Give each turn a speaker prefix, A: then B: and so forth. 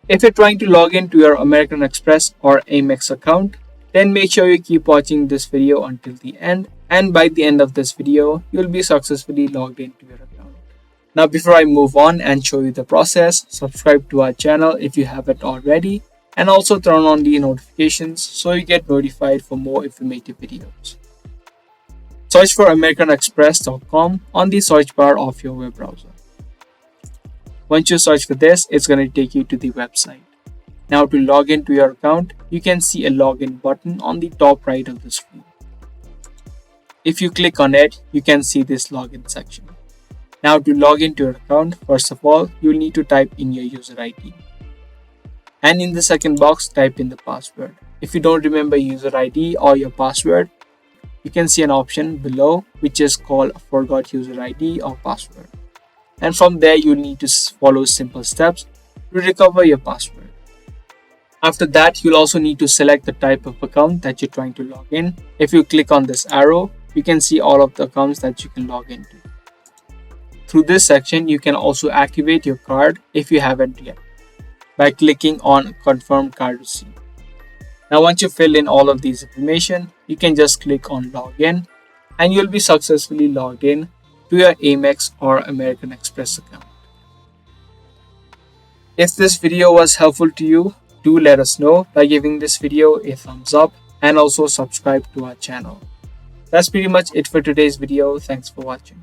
A: If you're trying to log into your American Express or Amex account, then make sure you keep watching this video until the end, and by the end of this video, you'll be successfully logged into your account. Now before I move on and show you the process, subscribe to our channel if you haven't already, and also turn on the notifications so you get notified for more informative videos. Search for americanexpress.com on the search bar of your web browser. Once you search for this, it's going to take you to the website. Now to log into your account, you can see a login button on the top right of the screen. If you click on it, you can see this login section. Now to log into your account, first of all, you'll need to type in your user ID. And in the second box, type in the password. If you don't remember user ID or your password, you can see an option below which is called forgot user ID or password. And from there, you'll need to follow simple steps to recover your password. After that, you'll also need to select the type of account that you're trying to log in. If you click on this arrow, you can see all of the accounts that you can log into. Through this section, you can also activate your card if you haven't yet by clicking on Confirm Card Receipt. Now once you fill in all of these information, you can just click on Login and you'll be successfully logged in to your Amex or American Express account. If this video was helpful to you, do let us know by giving this video a thumbs up and also subscribe to our channel. That's pretty much it for today's video. Thanks for watching.